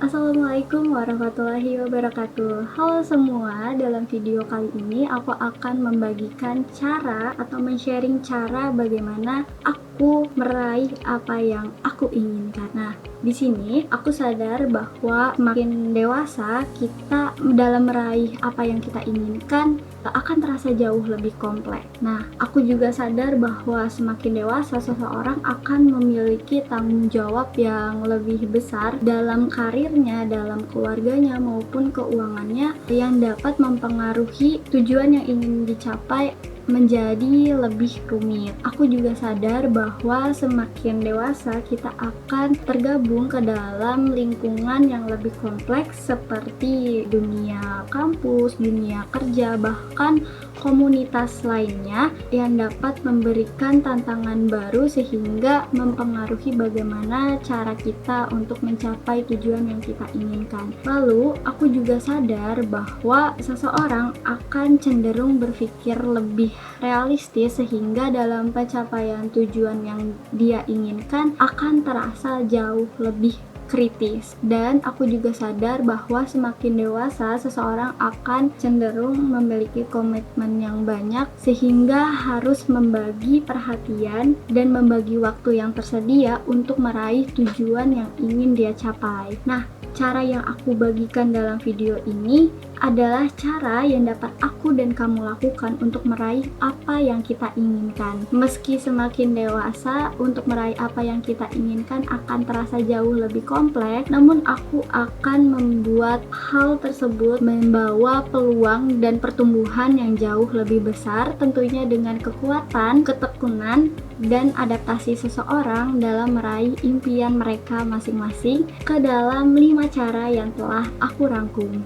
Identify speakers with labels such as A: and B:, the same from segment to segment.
A: Assalamualaikum warahmatullahi wabarakatuh. Halo semua, dalam video kali ini aku akan membagikan cara atau men-sharing cara bagaimana aku meraih apa yang aku inginkan. Nah, di sini aku sadar bahwa makin dewasa kita dalam meraih apa yang kita inginkan akan terasa jauh lebih kompleks. Nah, aku juga sadar bahwa semakin dewasa seseorang akan memiliki tanggung jawab yang lebih besar dalam karirnya, dalam keluarganya maupun keuangannya yang dapat mempengaruhi tujuan yang ingin dicapai menjadi lebih rumit. Aku juga sadar bahwa semakin dewasa kita akan tergabung ke dalam lingkungan yang lebih kompleks seperti dunia kampus, dunia kerja, bahkan komunitas lainnya yang dapat memberikan tantangan baru sehingga mempengaruhi bagaimana cara kita untuk mencapai tujuan yang kita inginkan. Lalu, aku juga sadar bahwa seseorang akan cenderung berpikir lebih realistis sehingga dalam pencapaian tujuan yang dia inginkan akan terasa jauh lebih kritis. Dan aku juga sadar bahwa semakin dewasa seseorang akan cenderung memiliki komitmen yang banyak sehingga harus membagi perhatian dan membagi waktu yang tersedia untuk meraih tujuan yang ingin dia capai. Nah, cara yang aku bagikan dalam video ini adalah cara yang dapat aku dan kamu lakukan untuk meraih apa yang kita inginkan. Meski semakin dewasa, untuk meraih apa yang kita inginkan akan terasa jauh lebih kompleks, namun aku akan membuat hal tersebut membawa peluang dan pertumbuhan yang jauh lebih besar, tentunya dengan kekuatan, ketekunan, dan adaptasi seseorang dalam meraih impian mereka masing-masing ke dalam 5 cara yang telah aku rangkum.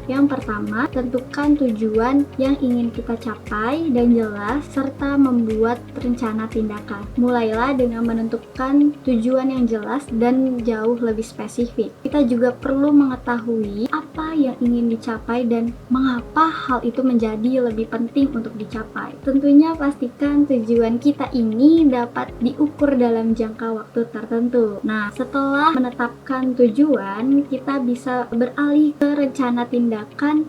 A: Yang pertama, tentukan tujuan yang ingin kita capai dan jelas, serta membuat rencana tindakan. Mulailah dengan menentukan tujuan yang jelas dan jauh lebih spesifik. Kita juga perlu mengetahui apa yang ingin dicapai dan mengapa hal itu menjadi lebih penting untuk dicapai. Tentunya pastikan tujuan kita ini dapat diukur dalam jangka waktu tertentu. Nah, setelah menetapkan tujuan, kita bisa beralih ke rencana tindakan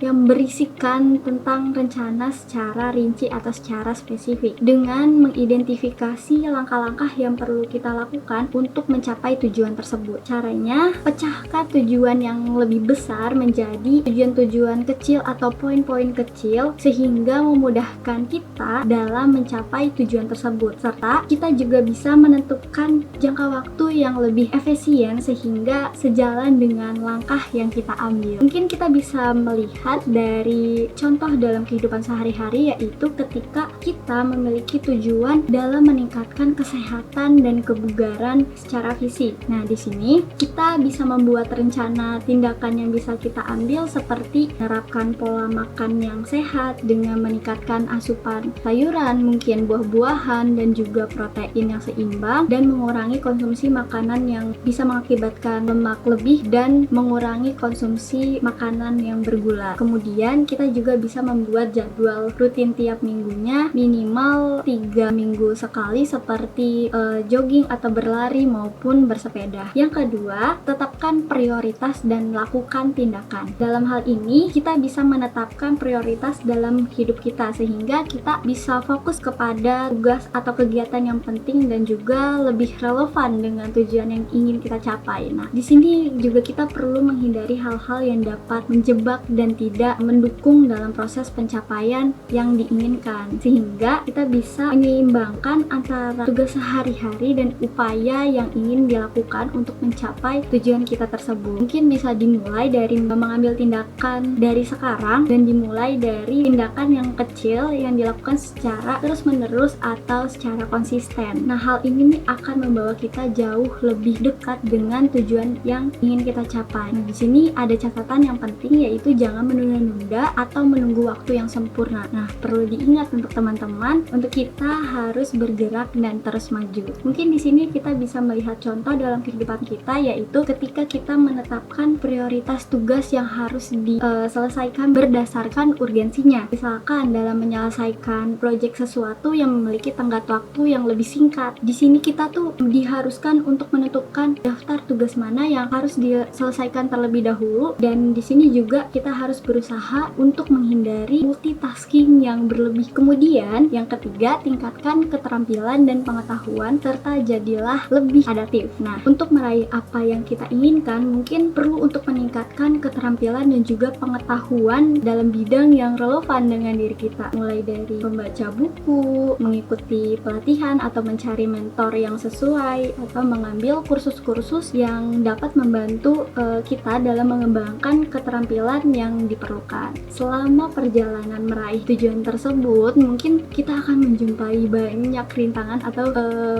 A: yang berisikan tentang rencana secara rinci atau secara spesifik dengan mengidentifikasi langkah-langkah yang perlu kita lakukan untuk mencapai tujuan tersebut. Caranya, pecahkan tujuan yang lebih besar menjadi tujuan-tujuan kecil atau poin-poin kecil sehingga memudahkan kita dalam mencapai tujuan tersebut, serta kita juga bisa menentukan jangka waktu yang lebih efisien sehingga sejalan dengan langkah yang kita ambil. Mungkin kita bisa melihat dari contoh dalam kehidupan sehari-hari, yaitu ketika kita memiliki tujuan dalam meningkatkan kesehatan dan kebugaran secara fisik. Nah, di sini kita bisa membuat rencana tindakan yang bisa kita ambil seperti menerapkan pola makan yang sehat dengan meningkatkan asupan sayuran, mungkin buah-buahan dan juga protein yang seimbang, dan mengurangi konsumsi makanan yang bisa mengakibatkan lemak lebih dan mengurangi konsumsi makanan yang bergula. Kemudian kita juga bisa membuat jadwal rutin tiap minggunya minimal 3 minggu sekali seperti jogging atau berlari maupun bersepeda. Yang kedua, tetapkan prioritas dan lakukan tindakan. Dalam hal ini kita bisa menetapkan prioritas dalam hidup kita sehingga kita bisa fokus kepada tugas atau kegiatan yang penting dan juga lebih relevan dengan tujuan yang ingin kita capai. Nah, di sini juga kita perlu menghindari hal-hal yang dapat menjebak dan tidak mendukung dalam proses pencapaian yang diinginkan, sehingga kita bisa menyeimbangkan antara tugas sehari-hari dan upaya yang ingin dilakukan untuk mencapai tujuan kita tersebut. Mungkin bisa dimulai dari mengambil tindakan dari sekarang dan dimulai dari tindakan yang kecil yang dilakukan secara terus-menerus atau secara konsisten. Nah, hal ini nih akan membawa kita jauh lebih dekat dengan tujuan yang ingin kita capai. Nah, di sini ada catatan yang penting, yaitu jangan menunda-nunda atau menunggu waktu yang sempurna. Nah, perlu diingat untuk teman-teman, untuk kita harus bergerak dan terus maju. Mungkin di sini kita bisa melihat contoh dalam kehidupan kita, yaitu ketika kita menetapkan prioritas tugas yang harus diselesaikan berdasarkan urgensinya. Misalkan dalam menyelesaikan proyek sesuatu yang memiliki tenggat waktu yang lebih singkat. Di sini kita tuh diharuskan untuk menentukan daftar tugas mana yang harus diselesaikan terlebih dahulu, dan di sini juga kita harus berusaha untuk menghindari multitasking yang berlebih. Kemudian yang ketiga, tingkatkan keterampilan dan pengetahuan serta jadilah lebih adaptif. Nah, untuk meraih apa yang kita inginkan, mungkin perlu untuk meningkatkan keterampilan dan juga pengetahuan dalam bidang yang relevan dengan diri kita, mulai dari membaca buku, mengikuti pelatihan atau mencari mentor yang sesuai, atau mengambil kursus-kursus yang dapat membantu kita dalam mengembangkan keterampilan yang diperlukan. Selama perjalanan meraih tujuan tersebut, mungkin kita akan menjumpai banyak rintangan atau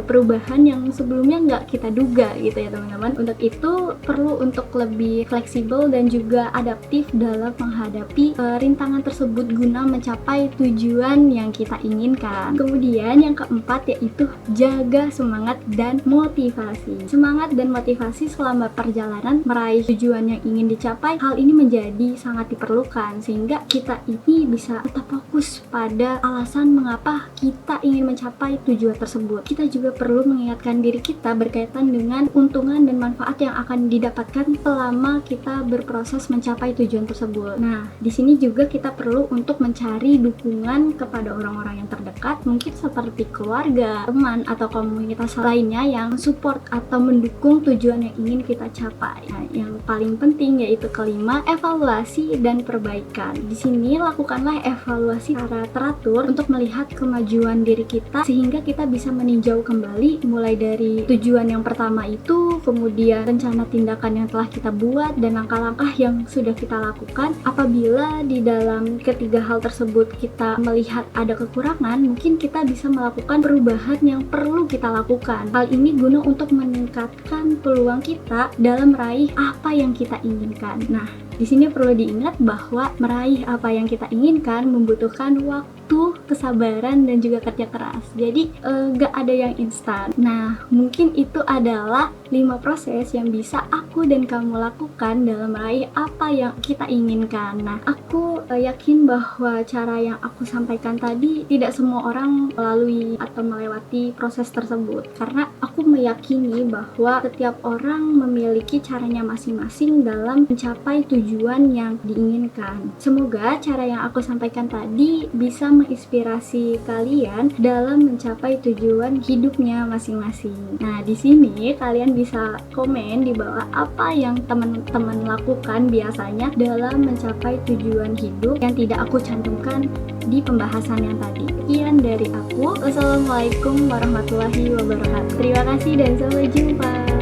A: perubahan yang sebelumnya nggak kita duga gitu ya teman-teman. Untuk itu perlu untuk lebih fleksibel dan juga adaptif dalam menghadapi rintangan tersebut guna mencapai tujuan yang kita inginkan. Kemudian yang keempat yaitu jaga semangat dan motivasi. Semangat dan motivasi selama perjalanan meraih tujuan yang ingin dicapai, hal ini menjadi sangat diperlukan sehingga kita ini bisa tetap fokus pada alasan mengapa kita ingin mencapai tujuan tersebut. Kita juga perlu mengingatkan diri kita berkaitan dengan keuntungan dan manfaat yang akan didapatkan selama kita berproses mencapai tujuan tersebut. Nah, di sini juga kita perlu untuk mencari dukungan kepada orang-orang yang terdekat, mungkin seperti keluarga, teman, atau komunitas lainnya yang support atau mendukung tujuan yang ingin kita capai. Nah, yang paling penting yaitu kelima, evaluasi dan perbaikan. Di sini lakukanlah evaluasi secara teratur untuk melihat kemajuan diri kita sehingga kita bisa meninjau kembali mulai dari tujuan yang pertama itu, kemudian rencana tindakan yang telah kita buat dan langkah-langkah yang sudah kita lakukan. Apabila di dalam ketiga hal tersebut kita melihat ada kekurangan, mungkin kita bisa melakukan perubahan yang perlu kita lakukan. Hal ini guna untuk meningkatkan peluang kita dalam meraih apa yang kita inginkan. Nah, di sini perlu diingat bahwa meraih apa yang kita inginkan membutuhkan waktu, kesabaran, dan juga kerja keras. Jadi gak ada yang instan. Nah, mungkin itu adalah 5 proses yang bisa aku dan kamu lakukan dalam meraih apa yang kita inginkan. Nah, aku yakin bahwa cara yang aku sampaikan tadi tidak semua orang melalui atau melewati proses tersebut, karena aku meyakini bahwa setiap orang memiliki caranya masing-masing dalam mencapai tujuan yang diinginkan. Semoga cara yang aku sampaikan tadi bisa menginspirasi kalian dalam mencapai tujuan hidupnya masing-masing. Nah, di sini kalian bisa komen di bawah apa yang teman-teman lakukan biasanya dalam mencapai tujuan hidup yang tidak aku cantumkan di pembahasan yang tadi. Sekian dari aku. Wassalamualaikum warahmatullahi wabarakatuh. Terima kasih dan sampai jumpa.